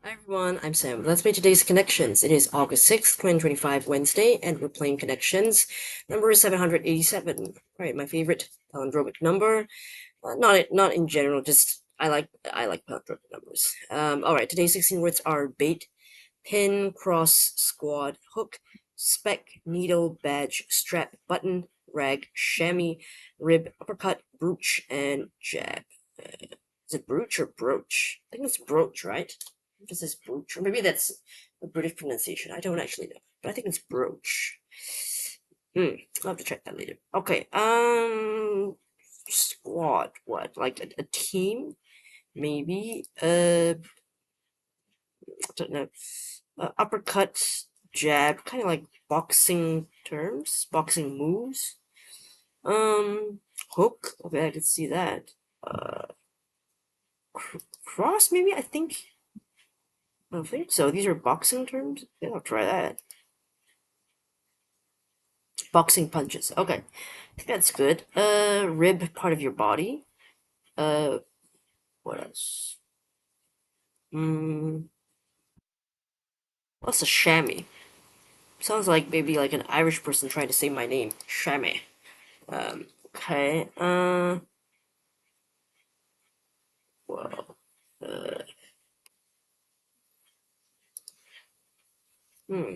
Hi everyone, I'm Sam. Let's play today's Connections. It is August 6th, 2025, Wednesday, and we're playing Connections. Number is 787. Alright, my favorite palindromic number. Not in general, just I like palindromic numbers. Alright, today's 16 words are bait, pin, cross, squad, hook, spec, needle, badge, strap, button, rag, chamois, rib, uppercut, brooch, and jab. Is it brooch or brooch? I think it's brooch, right? If it says brooch, or maybe that's a British pronunciation. I don't actually know, but I think it's brooch. I'll have to check that later. Okay, squad. What? Like a team? Maybe. I don't know. Uppercut, jab, kind of like boxing terms, boxing moves. Hook. Okay, I can see that. Uh, cross. Maybe. I don't think so. These are boxing terms. Yeah, I'll try that. Boxing punches. Okay, I think that's good. Rib, part of your body. Uh, what else? Hmm. What's a chamois? Sounds like maybe like an Irish person trying to say my name. Chamois. Okay. Well. Uh. Hmm.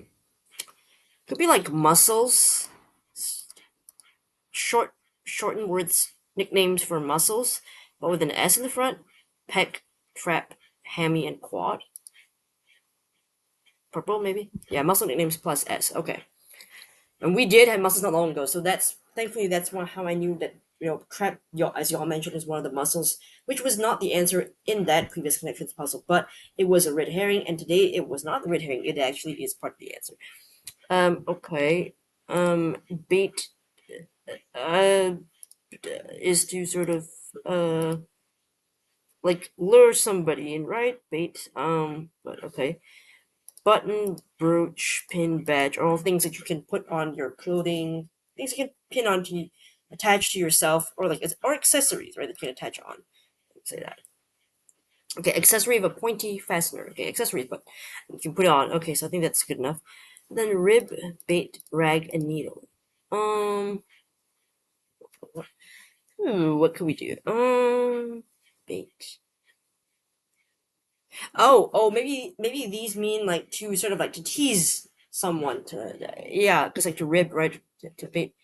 Could be like muscles. Short, shortened words, nicknames for muscles, but with an S in the front. Pec, trap, hammy, and quad. Purple, maybe? Yeah, muscle nicknames plus S. Okay. And we did have muscles not long ago, so that's thankfully that's how I knew that trap, as y'all mentioned, is one of the muscles, which was not the answer in that previous connections puzzle, but it was a red herring, and today it was not the red herring. It actually is part of the answer. Okay. Bait. Uh, is to sort of like lure somebody in, right? Bait. But okay. Button, brooch, pin, badge are all things that you can put on your clothing, things you can pin onto, attach to yourself, or like or accessories, right? That you can attach on. Say that. Okay, accessory of a pointy fastener. Okay, accessories, but you can put it on. Okay, so I think that's good enough. Then rib, bait, rag, and needle. Um, what could we do? Bait. Maybe these mean like to sort of like to tease someone to, yeah, because like to rib, right? To bait,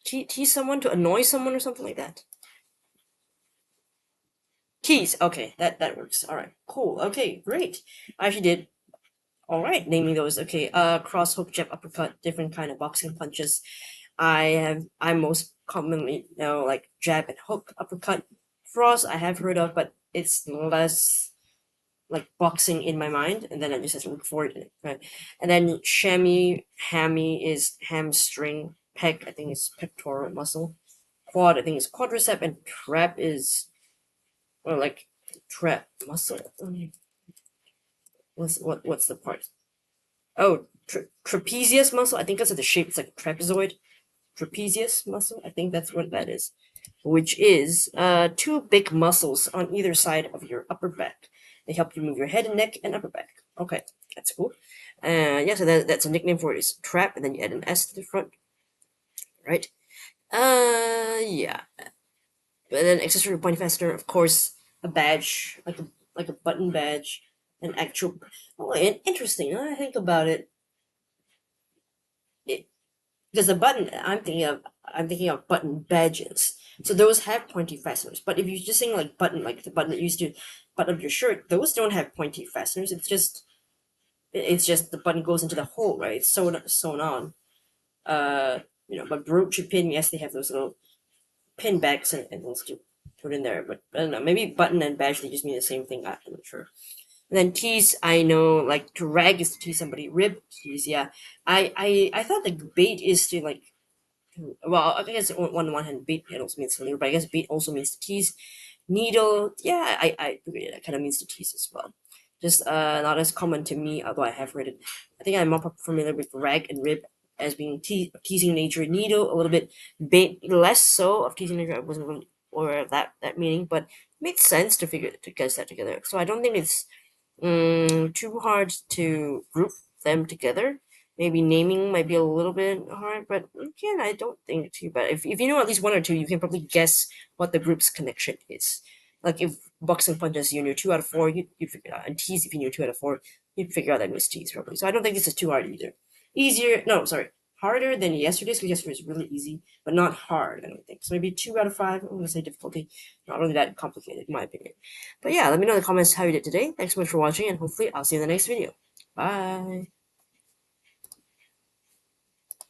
tease someone, to annoy someone or something like that. Tease. Okay, that works. All right, cool. Okay, great. I actually did all right naming those. Okay, cross, hook, jab, uppercut, different kind of boxing punches. I most commonly know like jab and hook, uppercut. Cross I have heard of, but it's less like boxing in my mind, and then I just have to look for it. Right? And then chamois, hammy is hamstring. Pec I think is pectoral muscle. Quad I think is quadricep, and trap is or like trap muscle. What's the part? Oh, trapezius muscle. I think that's the shape. It's like trapezoid. Trapezius muscle. I think that's what that is, which is two big muscles on either side of your upper back. They help you move your head and neck and upper back. Okay, that's cool. Yeah, so that's a nickname for it is trap, and then you add an S to the front, right? Yeah. But then accessory point fastener, of course, a badge, like a button badge, an actual. Oh, interesting. Now I think about it, it because the button I'm thinking of button badges. So those have pointy fasteners. But if you're just saying like button, like the button that used to button up your shirt, those don't have pointy fasteners. It's just the button goes into the hole, right? It's sewn on. Uh, but brooch and pin, yes, they have those little pin backs and things to put in there. But I don't know, maybe button and badge they just mean the same thing. I'm not sure. And then tease, I know, like to rag is to tease somebody. Rib tease, yeah. I thought the bait is to like well, I guess on one hand, bait it also means to lure, but I guess bait also means to tease. Needle, yeah, I agree. That kind of means to tease as well. Just not as common to me, although I have read it. I think I'm more familiar with rag and rib as being teasing nature. Needle a little bit, bait less so of teasing nature. I wasn't really aware of that meaning, but it made sense to figure to guess that together. So I don't think it's Too hard to group them together. Maybe naming might be a little bit hard, but again, I don't think too bad. If you know at least one or two, you can probably guess what the group's connection is. Like if boxing punches you knew two out of four, you'd figure it out. And tease, if you knew two out of four, you'd figure out that it was tease probably. So I don't think this is too hard either. Easier, no, sorry, harder than yesterday's, because yesterday's really easy, but not hard, I don't think. So maybe 2 out of 5. I'm gonna say difficulty. Not really that complicated, in my opinion. But yeah, let me know in the comments how you did today. Thanks so much for watching, and hopefully I'll see you in the next video. Bye.